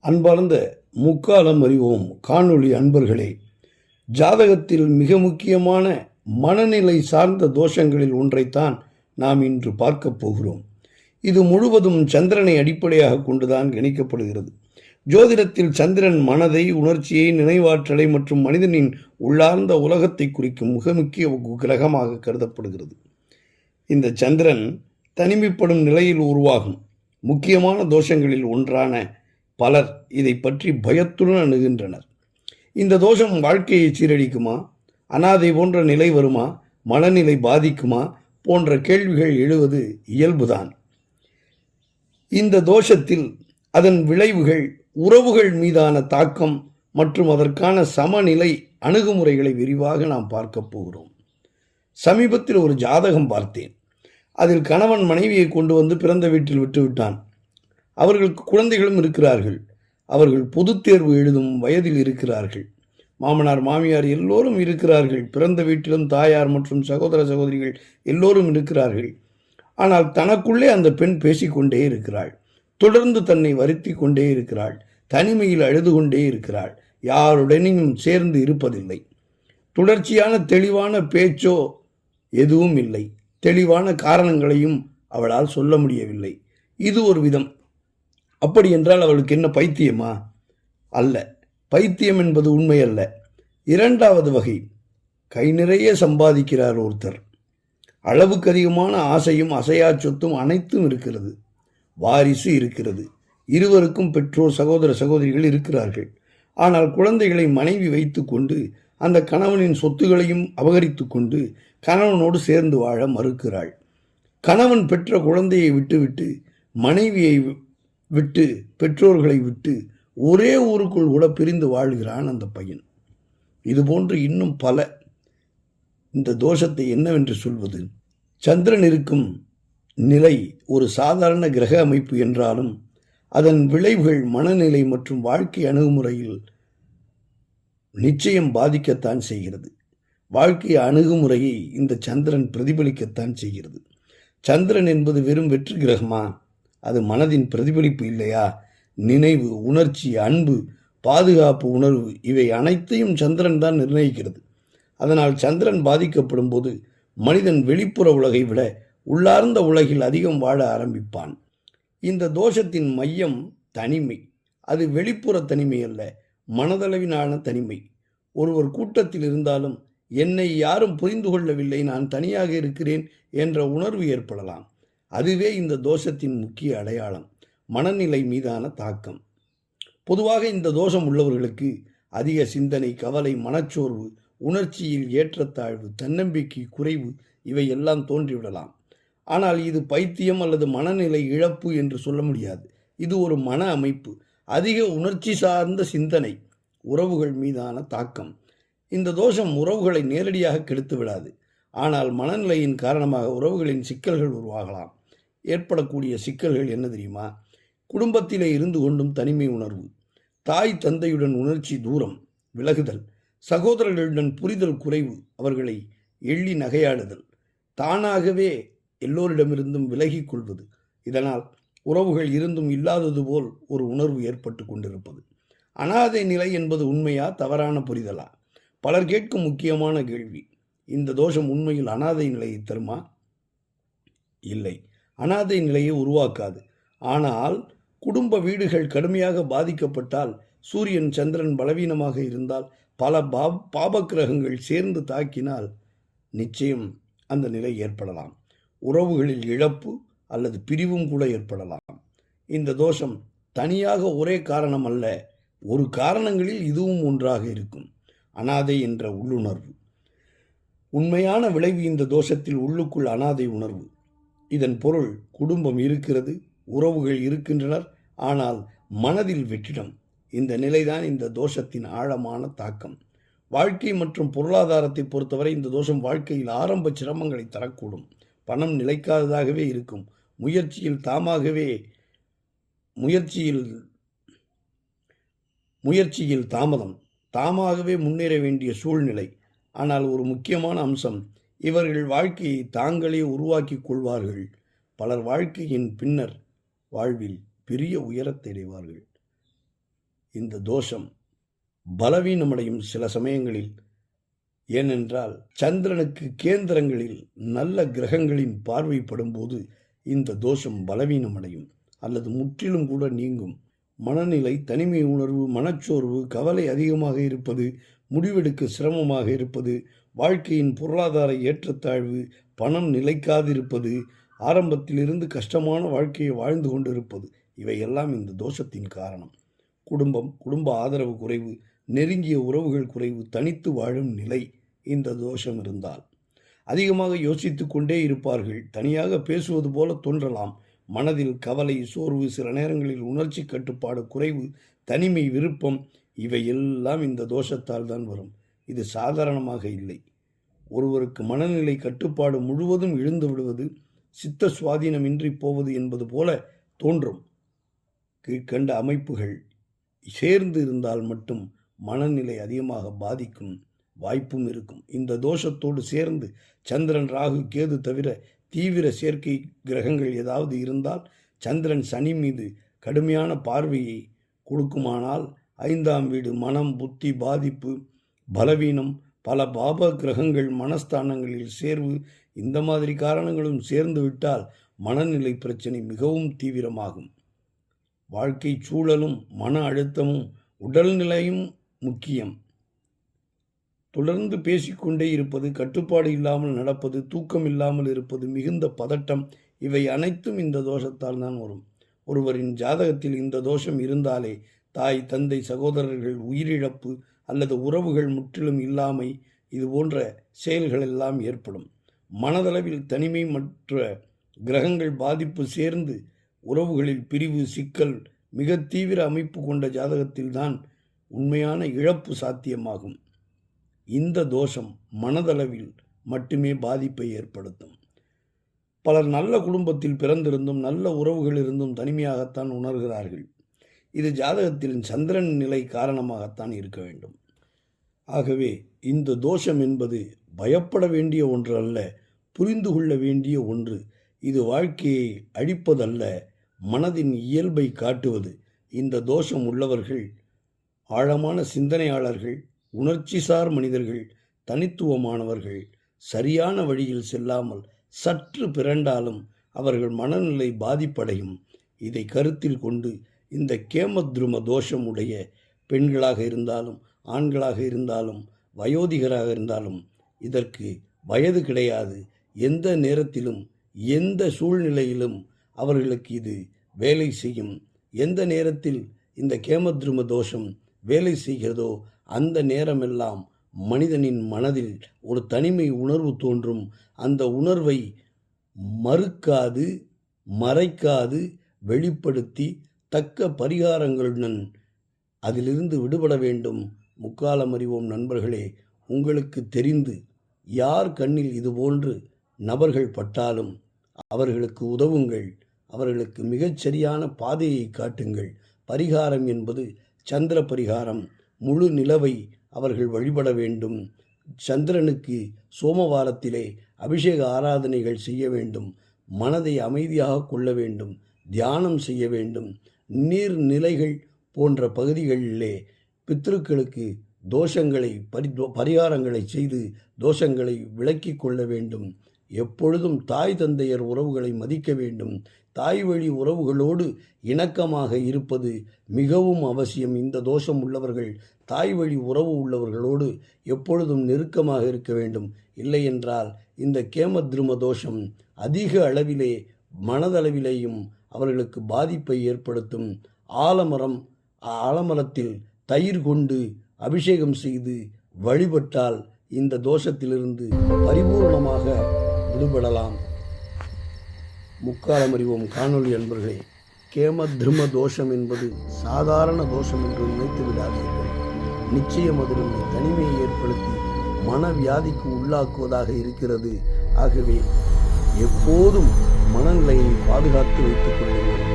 அன்பார்ந்த முக்காலம் அறிவோம் காணொளி அன்பர்களே, ஜாதகத்தில் மிக முக்கியமான மனநிலை சார்ந்த தோஷங்களில் ஒன்றைத்தான் நாம் இன்று பார்க்கப் போகிறோம். இது முழுவதும் சந்திரனை அடிப்படையாக கொண்டுதான் கணிக்கப்படுகிறது. ஜோதிடத்தில் சந்திரன் மனதை, உணர்ச்சியை, நினைவாற்றலை மற்றும் மனிதனின் உள்ளார்ந்த உலகத்தை குறிக்கும் மிக முக்கிய கிரகமாக கருதப்படுகிறது. இந்த சந்திரன் தனிமைப்படும் நிலையில் உருவாகும் முக்கியமான தோஷங்களில் ஒன்றான பலர் இதை பற்றி பயத்துடன் அணுகின்றனர். இந்த தோஷம் வாழ்க்கையை சீரழிக்குமா, அனாதை போன்ற நிலை வருமா, மனநிலை பாதிக்குமா போன்ற கேள்விகள் எழுவது இயல்புதான். இந்த தோஷத்தில் அதன் விளைவுகள், உறவுகள் மீதான தாக்கம் மற்றும் அதற்கான சமநிலை அணுகுமுறைகளை விரிவாக நாம் பார்க்க போகிறோம். சமீபத்தில் ஒரு ஜாதகம் பார்த்தேன். அதில் கணவன் மனைவியை கொண்டு வந்து பிறந்த வீட்டில் விட்டுவிட்டான். அவர்களுக்கு குழந்தைகளும் இருக்கிறார்கள். அவர்கள் பொதுத் தேர்வு எழுதும் வயதில் இருக்கிறார்கள். மாமனார் மாமியார் எல்லோரும் இருக்கிறார்கள். பிறந்த வீட்டிலும் தாயார் மற்றும் சகோதர சகோதரிகள் எல்லோரும் இருக்கிறார்கள். ஆனால் தனக்குள்ளே அந்த பெண் பேசிக்கொண்டே இருக்கிறாள். தொடர்ந்து தன்னை வருத்தி கொண்டே இருக்கிறாள். தனிமையில் அழுது கொண்டே இருக்கிறாள். யாருடனும் சேர்ந்து இருப்பதில்லை. தொடர்ச்சியான தெளிவான பேச்சோ எதுவும் இல்லை. தெளிவான காரணங்களையும் அவளால் சொல்ல முடியவில்லை. இது ஒரு விதம். அப்படி என்றால் அவளுக்கு என்ன பைத்தியமா? அல்ல, பைத்தியம் என்பது உண்மையல்ல. இரண்டாவது வகை, கை நிறைய சம்பாதிக்கிறார் ஒருத்தர். அளவுக்கு அதிகமான ஆசையும் அசையா சொத்தும் அனைத்தும் இருக்கிறது. வாரிசு இருக்கிறது. இருவருக்கும் பெற்றோர், சகோதர சகோதரிகள் இருக்கிறார்கள். ஆனால் குழந்தைகளை மனைவி வைத்து கொண்டு அந்த கணவனின் சொத்துகளையும் அபகரித்து கொண்டு கணவனோடு சேர்ந்து வாழ மறுக்கிறாள். கணவன் பெற்ற குழந்தையை விட்டுவிட்டு, மனைவியை விட்டு, பெற்றோர்களை விட்டு ஒரே ஊருக்குள் கூட பிரிந்து வாழ்கிறான் அந்த பையன். இதுபோன்று இன்னும் பல. இந்த தோஷத்தை என்னவென்று சொல்வது? சந்திரன் இருக்கும் நிலை ஒரு சாதாரண கிரக அமைப்பு என்றாலும் அதன் விளைவுகள் மனநிலை மற்றும் வாழ்க்கை அணுகுமுறையில் நிச்சயம் பாதிக்கத்தான் செய்கிறது. வாழ்க்கை அணுகுமுறையை இந்த சந்திரன் பிரதிபலிக்கத்தான் செய்கிறது. சந்திரன் என்பது வெறும் வெற்றி கிரகமா? அது மனதின் பிரதிபலிப்பு இல்லையா? நினைவு, உணர்ச்சி, அன்பு, பாதுகாப்பு உணர்வு இவை அனைத்தையும் சந்திரன் தான் நிர்ணயிக்கிறது. அதனால் சந்திரன் பாதிக்கப்படும் போது மனிதன் வெளிப்புற உலகை விட உள்ளார்ந்த உலகில் அதிகம் வாழ ஆரம்பிப்பான். இந்த தோஷத்தின் மையம் தனிமை. அது வெளிப்புற தனிமை அல்ல, மனதளவிலான தனிமை. ஒருவர் கூட்டத்தில் இருந்தாலும் என்னை யாரும் புரிந்து கொள்ளவில்லை, நான் தனியாக இருக்கிறேன் என்ற உணர்வு ஏற்படலாம். அதுவே இந்த தோஷத்தின் முக்கிய அடையாளம். மனநிலை மீதான தாக்கம். பொதுவாக இந்த தோஷம் உள்ளவர்களுக்கு அதிக சிந்தனை, கவலை, மனச்சோர்வு, உணர்ச்சியில் ஏற்றத்தாழ்வு, தன்னம்பிக்கை குறைவு இவை எல்லாம் தோன்றிவிடலாம். ஆனால் இது பைத்தியம் அல்லது மனநிலை இழப்பு என்று சொல்ல முடியாது. இது ஒரு மன அமைப்பு. அதிக உணர்ச்சி சார்ந்த சிந்தனை, உறவுகள் மீதான தாக்கம். இந்த தோஷம் உறவுகளை நேரடியாக கெடுத்து விடாது. ஆனால் மனநிலையின் காரணமாக உறவுகளின் சிக்கல்கள் உருவாகலாம். ஏற்படக்கூடிய சிக்கல்கள் என்ன தெரியுமா? குடும்பத்திலே இருந்து கொண்டும் தனிமை உணர்வு, தாய் தந்தையுடன் உணர்ச்சி தூரம், விலகுதல், சகோதரர்களுடன் புரிதல் குறைவு, அவர்களை எள்ளி நகையாடுதல், தானாகவே எல்லோரிடமிருந்தும் விலகிக் கொள்வது. இதனால் உறவுகள் இருந்தும் இல்லாதது போல் ஒரு உணர்வு ஏற்பட்டு கொண்டிருப்பது. அனாதை நிலை என்பது உண்மையா, தவறான புரிதலா? பலர் கேட்கும் முக்கியமான கேள்வி. இந்த தோஷம் உண்மையில் அனாதை நிலையை தருமா? இல்லை, அனாதை நிலையை உருவாக்காது. ஆனால் குடும்ப வீடுகள் கடுமையாக பாதிக்கப்பட்டால், சூரியன் சந்திரன் பலவீனமாக இருந்தால், பல பாபக்கிரகங்கள் சேர்ந்து தாக்கினால் நிச்சயம் அந்த நிலை ஏற்படலாம். உறவுகளில் இழப்பு அல்லது பிரிவும் கூட ஏற்படலாம். இந்த தோஷம் தனியாக ஒரே காரணம் அல்ல, ஒரு காரணங்களில் இதுவும் ஒன்றாக இருக்கும். அனாதை என்ற உள்ளுணர்வு. உண்மையான விளைவு இந்த தோஷத்தில் உள்ளுக்குள் அனாதை உணர்வு. இதன் பொருள், குடும்பம் இருக்கிறது, உறவுகள் இருக்கின்றனர், ஆனால் மனதில் வெற்றிடம். இந்த நிலைதான் இந்த தோஷத்தின் ஆழமான தாக்கம். வாழ்க்கை மற்றும் பொருளாதாரத்தை பொறுத்தவரை இந்த தோஷம் வாழ்க்கையில் ஆரம்ப சிரமங்களை தரக்கூடும். பணம் நிலைக்காததாகவே இருக்கும். முயற்சியில் தாமதம், தாமாகவே முன்னேற வேண்டிய சூழ்நிலை. ஆனால் ஒரு முக்கியமான அம்சம், இவர்கள் வாழ்க்கையை தாங்களே உருவாக்கி கொள்வார்கள். பலர் வாழ்க்கையின் பின்னர் வாழ்வில் பெரிய உயரத்தை அடைவார்கள். இந்த தோஷம் பலவீனமடையும் சில சமயங்களில். ஏனென்றால் சந்திரனுக்கு கேந்திரங்களில் நல்ல கிரகங்களின் பார்வைப்படும் போது இந்த தோஷம் பலவீனமடையும் அல்லது முற்றிலும் கூட நீங்கும். மனநிலை, தனிமை உணர்வு, மனச்சோர்வு, கவலை அதிகமாக இருப்பது, முடிவெடுக்க சிரமமாக இருப்பது, வாழ்க்கையின் பொருளாதார ஏற்றத்தாழ்வு, பணம் நிலைக்காதிருப்பது, ஆரம்பத்திலிருந்து கஷ்டமான வாழ்க்கையை வாழ்ந்து கொண்டிருப்பது, இவையெல்லாம் இந்த தோஷத்தின் காரணம். குடும்ப ஆதரவு குறைவு, நெருங்கிய உறவுகள் குறைவு, தனித்து வாழும் நிலை இந்த தோஷம் இருந்தால். அதிகமாக யோசித்து கொண்டே இருப்பார்கள். தனியாக பேசுவது போல தோன்றலாம். மனதில் கவலை, சோர்வு, சில நேரங்களில் உணர்ச்சி கட்டுப்பாடு குறைவு, தனிமை, விருப்பம், இவையெல்லாம் இந்த தோஷத்தால் தான் வரும். இது சாதாரணமாக இல்லை. ஒருவருக்கு மனநிலை கட்டுப்பாடு முழுவதும் இழந்து விடுவது, சித்த சுவாதீனமின்றி போவது என்பது போல தோன்றும். கீழ்கண்ட அமைப்புகள் சேர்ந்து இருந்தால் மட்டும் மனநிலை அதிகமாக பாதிக்கும் வாய்ப்பும் இருக்கும். இந்த தோஷத்தோடு சேர்ந்து சந்திரன், ராகு, கேது தவிர தீவிர சேர்க்கை கிரகங்கள் ஏதாவது இருந்தால், சந்திரன் சனி மீது கடுமையான பார்வையை கொடுக்குமானால் 5ஆம் வீடு மனம், புத்தி பாதிப்பு, பலவீனம், பல பாப கிரகங்கள் மனஸ்தானங்களில் சேர்வு, இந்த மாதிரி காரணங்களும் சேர்ந்து விட்டால் மனநிலை பிரச்சனை மிகவும் தீவிரமாகும். வாழ்க்கை சூழலும் மன அழுத்தமும் உடல்நிலையும் முக்கியம். தொடர்ந்து பேசிக்கொண்டே இருப்பது, கட்டுப்பாடு இல்லாமல் நடப்பது, தூக்கம் இல்லாமல் இருப்பது, மிகுந்த பதட்டம், இவை அனைத்தும் இந்த தோஷத்தால் தான் வரும். ஒருவரின் ஜாதகத்தில் இந்த தோஷம் இருந்தாலே தாய், தந்தை, சகோதரர்கள் உயிரிழப்பு அல்லது உறவுகள் முற்றிலும் இல்லாமை, இது போன்ற செயல்கள் எல்லாம் ஏற்படும். மனதளவில் தனிமை மற்ற கிரகங்கள் பாதிப்பு சேர்ந்து உறவுகளில் பிரிவு, சிக்கல், மிக தீவிர அமைப்பு கொண்ட ஜாதகத்தில்தான் உண்மையான இழப்பு சாத்தியமாகும். இந்த தோஷம் மனதளவில் மட்டுமே பாதிப்பை ஏற்படுத்தும். பலர் நல்ல குடும்பத்தில் பிறந்திருந்தும் நல்ல உறவுகள் இருந்தும் தனிமையாகத்தான் உணர்கிறார்கள். இது ஜாதகத்தில் சந்திரன் நிலை காரணமாகத்தான் இருக்க வேண்டும். ஆகவே இந்த தோஷம் என்பது பயப்பட வேண்டிய ஒன்று அல்ல, புரிந்து கொள்ள வேண்டிய ஒன்று. இது வாழ்க்கையை அழிப்பதல்ல, மனதின் இயல்பை காட்டுவது. இந்த தோஷம் உள்ளவர்கள் ஆழமான சிந்தனையாளர்கள், உணர்ச்சிசார் மனிதர்கள், தனித்துவமானவர்கள். சரியான வழியில் செல்லாமல் சற்று பிறண்டாலும் அவர்கள் மனநிலை பாதிப்படையும். இதை கருத்தில் கொண்டு இந்த கேமத்ரும தோஷம் உடைய பெண்களாக இருந்தாலும் ஆண்களாக இருந்தாலும் வயோதிகராக இருந்தாலும் இதற்கு வயது கிடையாது. எந்த நேரத்திலும் எந்த சூழ்நிலையிலும் அவர்களுக்கு இது வேலை செய்யும். எந்த நேரத்தில் இந்த கேமத்ரும தோஷம் வேலை செய்கிறதோ அந்த நேரமெல்லாம் மனிதனின் மனதில் ஒரு தனிமை உணர்வு தோன்றும். அந்த உணர்வை மறுக்காது, மறைக்காது, வெளிப்படுத்தி தக்க பரிகாரங்களுடன் அதிலிருந்து விடுபட வேண்டும். முக்காலம் அறிவோம் நண்பர்களே, உங்களுக்கு தெரிந்து யார் கண்ணில் இதுபோன்று நபர்கள் பட்டாலும் அவர்களுக்கு உதவுங்கள். அவர்களுக்கு மிகச்சரியான பாதையை காட்டுங்கள். பரிகாரம் என்பது சந்திர பரிகாரம். முழு நிலவை அவர்கள் வழிபட வேண்டும். சந்திரனுக்கு சோமவாரத்திலே அபிஷேக ஆராதனைகள் செய்ய வேண்டும். மனதை அமைதியாக கொள்ள வேண்டும். தியானம் செய்ய வேண்டும். நீர்நிலைகள் போன்ற பகுதிகளிலே பித்ருக்களுக்கு தோஷங்களை பரிகாரங்களை செய்து தோஷங்களை விலக்கி கொள்ள வேண்டும். எப்பொழுதும் தாய் தந்தையர் உறவுகளை மதிக்க வேண்டும். தாய் வழி உறவுகளோடு இணக்கமாக இருப்பது மிகவும் அவசியம். இந்த தோஷம் உள்ளவர்கள் தாய் வழி உறவு உள்ளவர்களோடு எப்பொழுதும் நெருக்கமாக இருக்க வேண்டும். இல்லை என்றால் இந்த கேமத்ரும தோஷம் அதிக அளவிலே மனதளவிலேயும் அவர்களுக்கு பாதிப்பை ஏற்படுத்தும். ஆலமரத்தில் தயிர் கொண்டு அபிஷேகம் செய்து வழிபட்டால் இந்த தோஷத்திலிருந்து பரிபூர்ணமாக விடுபடலாம். முக்காலம் அறிவோம் காணொளி அன்பர்களே, கேமத்ரும தோஷம் என்பது சாதாரண தோஷம் என்று நினைத்து விடாதீர்கள். நிச்சயம் அது நம்மை தனிமையை ஏற்படுத்தி மனவியாதிக்கு உள்ளாக்குவதாக இருக்கிறது. ஆகவே எப்போதும் மனநிலையை பாதுகாத்து வைத்துக் கொள்ளுங்கள்.